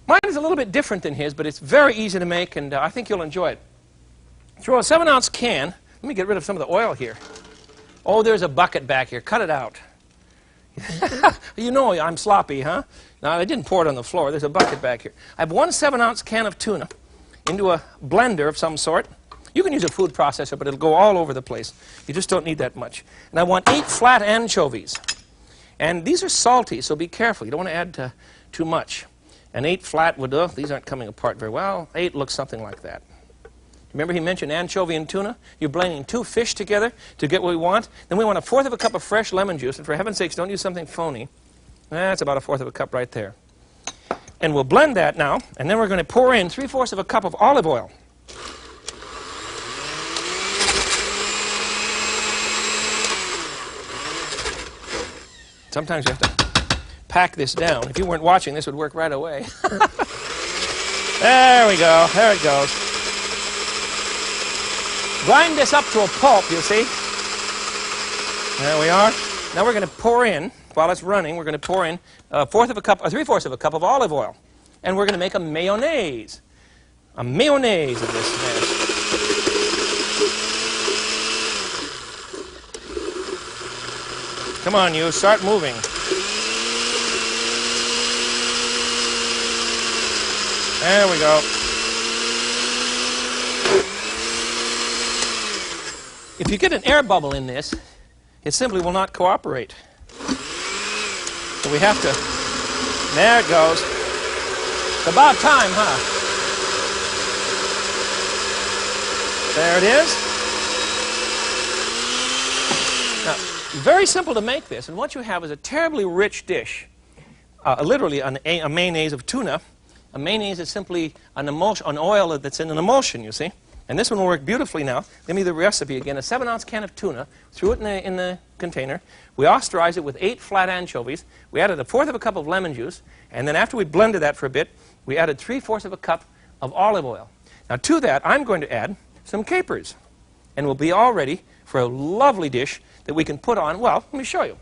Mine is a little bit different than his, but it's very easy to make, and I think you'll enjoy it. Throw a 7-ounce can. Let me get rid of some of the oil here. Oh, there's a bucket back here. Cut it out. You know I'm sloppy, huh? No, I didn't pour it on the floor. There's a bucket back here. I have 1 7-ounce can of tuna into a blender of some sort. You can use a food processor, but it'll go all over the place. You just don't need that much. And I want 8 flat anchovies. And these are salty, so be careful. You don't want to add too much. And 8 flat would, these aren't coming apart very well. 8 looks something like that. Remember he mentioned anchovy and tuna? You're blending 2 fish together to get what we want. Then we want 1/4 cup of fresh lemon juice. And for heaven's sakes, don't use something phony. That's about 1/4 cup right there. And we'll blend that now. And then we're going to pour in 3/4 cup of olive oil. Sometimes you have to pack this down. If you weren't watching, this would work right away. There we go. There it goes. Grind this up to a pulp, you see. There we are. Now we're going to pour in, while it's running, we're going to pour in 3/4 cup of olive oil. And we're going to make a mayonnaise. A mayonnaise of this mess. Come on, you. Start moving. There we go. If you get an air bubble in this, it simply will not cooperate. So we have to... There it goes. It's about time, huh? There it is. Now, very simple to make this, and what you have is a terribly rich dish. Literally a mayonnaise of tuna. A mayonnaise is simply an emulsion, an oil that's in an emulsion, you see. And this one will work beautifully now. Give me the recipe again. A 7-ounce can of tuna. Threw it in the container. We austerized it with 8 flat anchovies. We added 1/4 cup of lemon juice. And then after we blended that for a bit, we added 3/4 cup of olive oil. Now to that, I'm going to add some capers. And we'll be all ready for a lovely dish that we can put on, well, let me show you.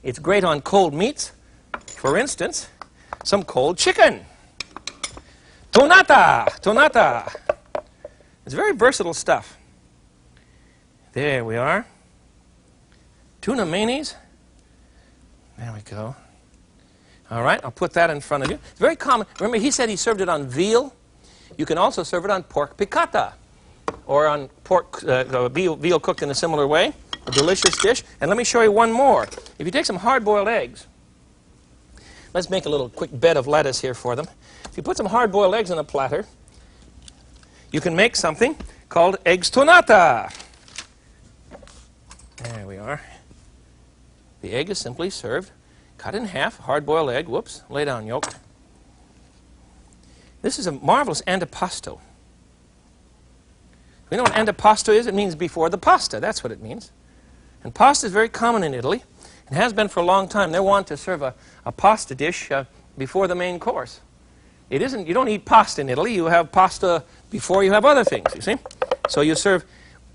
It's great on cold meats. For instance, some cold chicken. Tonata! Tonata! It's very versatile stuff. There we are. Tuna mayonnaise. There we go. All right, I'll put that in front of you. It's very common. Remember, he said he served it on veal. You can also serve it on pork piccata, or on pork veal cooked in a similar way. A delicious dish. And let me show you one more. If you take some hard-boiled eggs, let's make a little quick bed of lettuce here for them. If you put some hard-boiled eggs on a platter, you can make something called eggs tonata. There we are. The egg is simply served, cut in half, hard-boiled egg, whoops, lay down yolk. This is a marvelous antipasto. You know what antipasto is? It means before the pasta. That's what it means. And pasta is very common in Italy. It has been for a long time. They want to serve a pasta dish before the main course. It isn't, you don't eat pasta in Italy. You have pasta before you have other things, you see. So you serve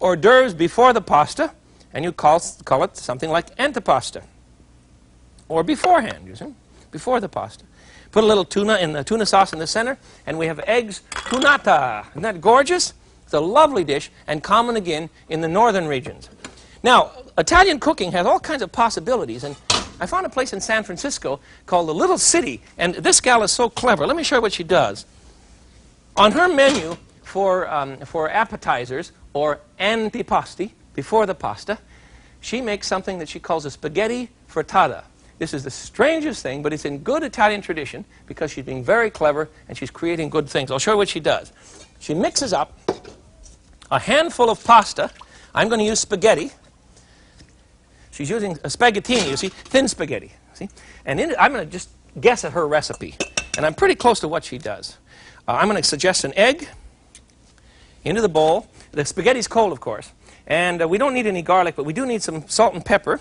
hors d'oeuvres before the pasta, and you call it something like antipasta. Or beforehand, you see, before the pasta. Put a little tuna sauce in the center, and we have eggs tunata. Isn't that gorgeous? It's a lovely dish, and common again in the northern regions. Now, Italian cooking has all kinds of possibilities, and I found a place in San Francisco called the Little City, and this gal is so clever. Let me show you what she does. On her menu for appetizers, or antipasti, before the pasta, she makes something that she calls a spaghetti frittata. This is the strangest thing, but it's in good Italian tradition because she's being very clever and she's creating good things. I'll show you what she does. She mixes up a handful of pasta. I'm going to use spaghetti. She's using a spaghettini, you see, thin spaghetti. See? And in it, I'm going to just guess at her recipe. And I'm pretty close to what she does. I'm going to suggest an egg into the bowl. The spaghetti's cold, of course. And we don't need any garlic, but we do need some salt and pepper.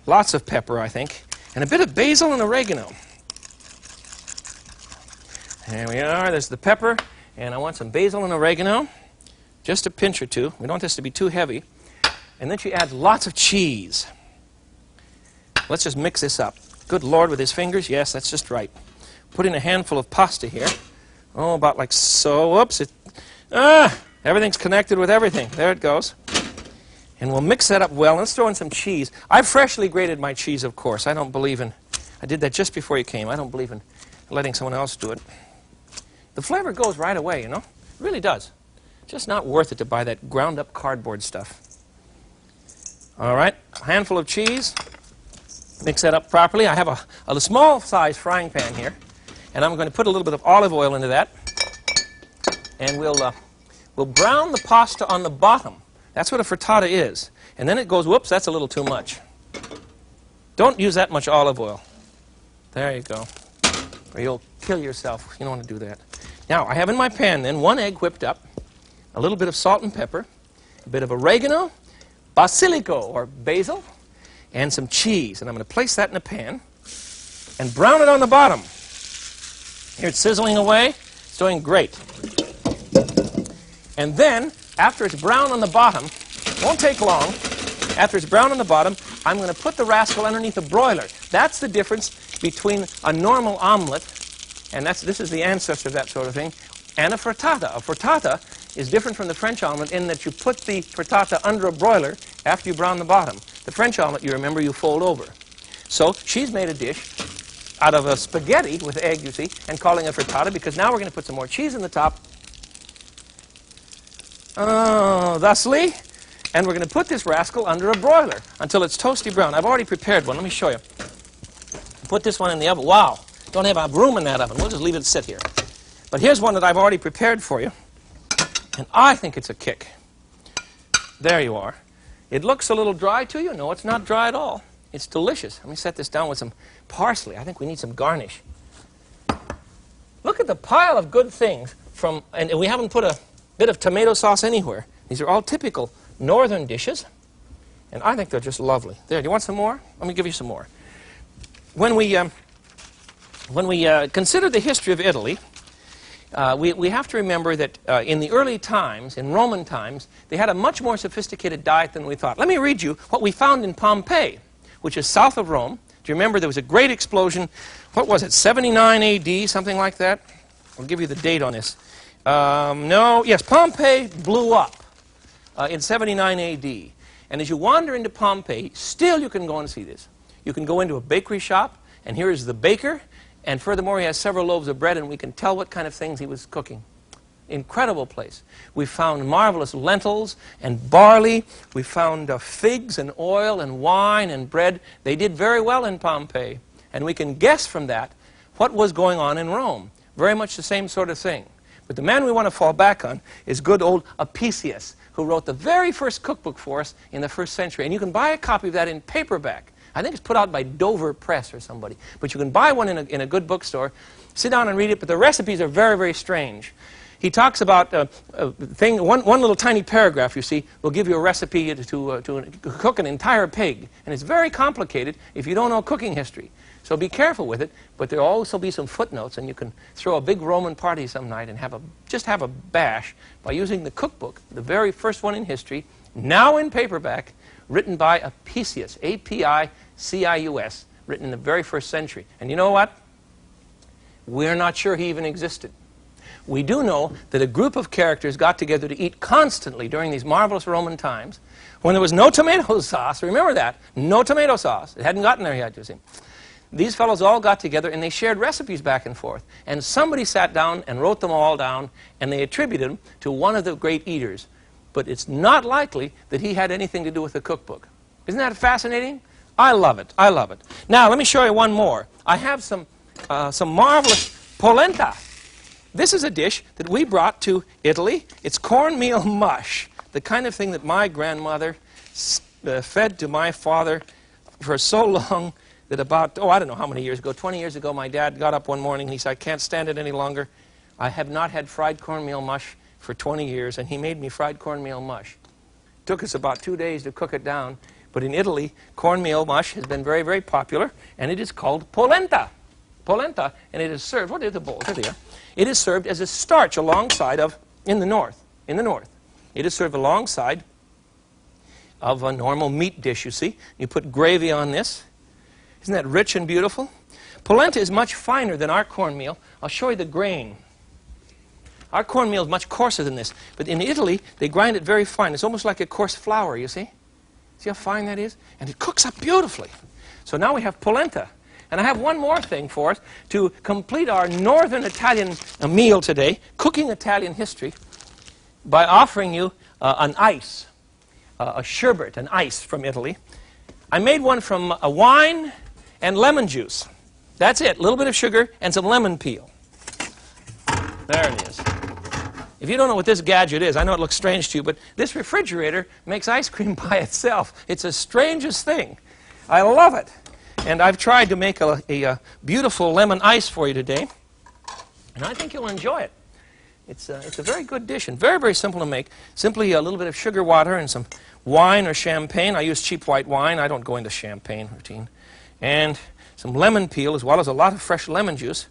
Lots of pepper, I think. And a bit of basil and oregano. There we are. There's the pepper. And I want some basil and oregano. Just a pinch or two. We don't want this to be too heavy. And then she adds lots of cheese. Let's just mix this up. Good Lord, with his fingers. Yes, that's just right. put in a handful of pasta here. Oh, about like so. Whoops. Everything's connected with everything. There it goes. And we'll mix that up well. Let's throw in some cheese. I've freshly grated my cheese, of course. I don't believe in... I did that just before you came. I don't believe in letting someone else do it. The flavor goes right away, you know. It really does. Just not worth it to buy that ground-up cardboard stuff. All right, a handful of cheese. Mix that up properly. I have a small-sized frying pan here, and I'm going to put a little bit of olive oil into that. And we'll brown the pasta on the bottom. That's what a frittata is. And then it goes, whoops, that's a little too much. Don't use that much olive oil. There you go. Or you'll kill yourself. You don't want to do that. Now, I have in my pan then 1 egg whipped up, a little bit of salt and pepper, a bit of oregano, basilico or basil, and some cheese. And I'm going to place that in a pan and brown it on the bottom. Here it's sizzling away. It's doing great. And then, after it's brown on the bottom, won't take long, after it's brown on the bottom, I'm going to put the rascal underneath a broiler. That's the difference between a normal omelet, and this is the ancestor of that sort of thing, and a frittata. A frittata is different from the French omelet in that you put the frittata under a broiler after you brown the bottom. The French omelet, you remember, you fold over. So she's made a dish out of a spaghetti with egg, you see, and calling it frittata, because now we're going to put some more cheese in the top. Thusly. And we're going to put this rascal under a broiler until it's toasty brown. I've already prepared one. Let me show you. Put this one in the oven. Wow. Don't have room in that oven. We'll just leave it sit here. But here's one that I've already prepared for you. And I think it's a kick. There you are. It looks a little dry to you. No, it's not dry at all. It's delicious. Let me set this down with some parsley. I think we need some garnish. Look at the pile of good things and we haven't put a bit of tomato sauce anywhere. These are all typical northern dishes, and I think they're just lovely. There, do you want some more? Let me give you some more. When we consider the history of Italy, we have to remember that in the early times, in Roman times, they had a much more sophisticated diet than we thought. Let me read you what we found in Pompeii, which is south of Rome. Do you remember there was a great explosion? What was it, 79 AD, something like that? I'll give you the date on this. Yes, Pompeii blew up in 79 AD. And as you wander into Pompeii, still you can go and see this. You can go into a bakery shop, and here is the baker, and furthermore, he has several loaves of bread, and we can tell what kind of things he was cooking. Incredible place. We found marvelous lentils and barley. We found figs and oil and wine and bread. They did very well in Pompeii. And we can guess from that what was going on in Rome. Very much the same sort of thing. But the man we want to fall back on is good old Apicius, who wrote the very first cookbook for us in the 1st century. And you can buy a copy of that in paperback. I think it's put out by Dover Press or somebody. But you can buy one in a good bookstore, sit down and read it, but the recipes are very, very strange. He talks about one little tiny paragraph, you see, will give you a recipe to cook an entire pig. And it's very complicated if you don't know cooking history. So be careful with it, but there will also be some footnotes, and you can throw a big Roman party some night and just have a bash by using the cookbook, the very first one in history, now in paperback, written by Apicius, A-P-I-C-I-U-S, written in the very 1st century. And you know what? We're not sure he even existed. We do know that a group of characters got together to eat constantly during these marvelous Roman times when there was no tomato sauce. Remember that. No tomato sauce. It hadn't gotten there yet, you see. These fellows all got together and they shared recipes back and forth. And somebody sat down and wrote them all down, and they attributed them to one of the great eaters. But it's not likely that he had anything to do with the cookbook. Isn't that fascinating? I love it. I love it. Now, let me show you one more. I have some marvelous polenta. This is a dish that we brought to Italy. It's cornmeal mush, the kind of thing that my grandmother fed to my father for so long that about, I don't know how many years ago, 20 years ago, my dad got up one morning and he said, I can't stand it any longer. I have not had fried cornmeal mush for 20 years, and he made me fried cornmeal mush. It took us about 2 days to cook it down, but in Italy, cornmeal mush has been very, very popular, and it is called polenta. Polenta, and it is served, what are the bowls? Here they are. It is served as a starch alongside of, in the north. It is served alongside of a normal meat dish, you see. You put gravy on this. Isn't that rich and beautiful? Polenta is much finer than our cornmeal. I'll show you the grain. Our cornmeal is much coarser than this. But in Italy, they grind it very fine. It's almost like a coarse flour, you see? See how fine that is? And it cooks up beautifully. So now we have polenta. And I have one more thing for us to complete our northern Italian meal today, cooking Italian history, by offering you an ice, a sherbet, an ice from Italy. I made one from wine and lemon juice. That's it, a little bit of sugar and some lemon peel. There it is. If you don't know what this gadget is, I know it looks strange to you, but this refrigerator makes ice cream by itself. It's the strangest thing. I love it. And I've tried to make a beautiful lemon ice for you today, and I think you'll enjoy it. It's a very good dish and very, very simple to make. Simply a little bit of sugar water and some wine or champagne. I use cheap white wine. I don't go into champagne routine. And some lemon peel as well as a lot of fresh lemon juice.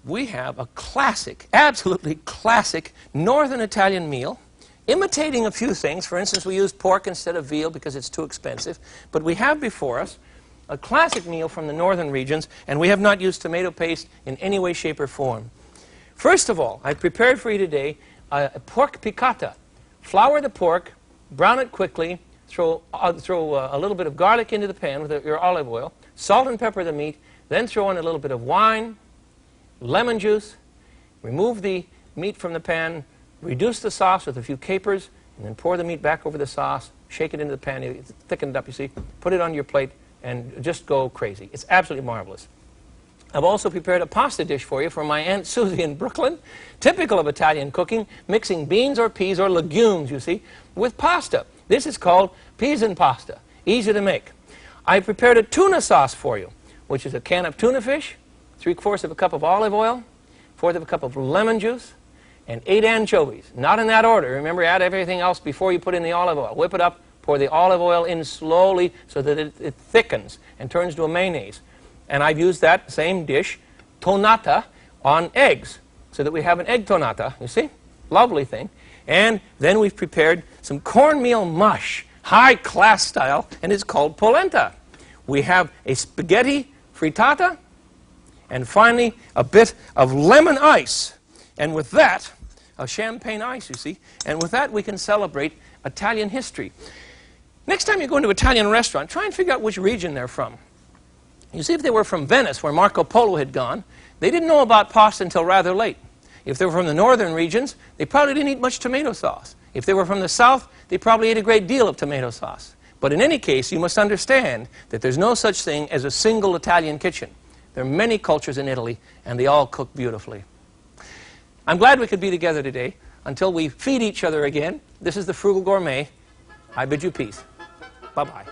We have a classic, absolutely classic northern Italian meal, imitating a few things. For instance, we use pork instead of veal because it's too expensive. But we have before us a classic meal from the northern regions, and we have not used tomato paste in any way, shape, or form. First of all, I've prepared for you today a pork piccata. Flour the pork, brown it quickly, throw a little bit of garlic into the pan with your olive oil, salt and pepper the meat, then throw in a little bit of wine, lemon juice, remove the meat from the pan, reduce the sauce with a few capers, and then pour the meat back over the sauce, shake it into the pan, it's thickened up, you see, put it on your plate, and just go crazy. It's absolutely marvelous. I've also prepared a pasta dish for you from my Aunt Susie in Brooklyn, typical of Italian cooking, mixing beans or peas or legumes, you see, with pasta. This is called peas and pasta, easy to make. I prepared a tuna sauce for you, which is a can of tuna fish, 3/4 of a cup of olive oil, 1/4 of a cup of lemon juice, and 8 anchovies. Not in that order. Remember, add everything else before you put in the olive oil. Whip it up, pour the olive oil in slowly so that it thickens and turns to a mayonnaise. And I've used that same dish, tonata, on eggs, so that we have an egg tonata, you see? Lovely thing. And then we've prepared some cornmeal mush, high-class style, and it's called polenta. We have a spaghetti frittata, and finally, a bit of lemon ice. And with that, a champagne ice, you see. And with that, we can celebrate Italian history. Next time you go into an Italian restaurant, try and figure out which region they're from. You see, if they were from Venice, where Marco Polo had gone, they didn't know about pasta until rather late. If they were from the northern regions, they probably didn't eat much tomato sauce. If they were from the south, they probably ate a great deal of tomato sauce. But in any case, you must understand that there's no such thing as a single Italian kitchen. There are many cultures in Italy, and they all cook beautifully. I'm glad we could be together today. Until we feed each other again, this is the Frugal Gourmet. I bid you peace. Bye-bye.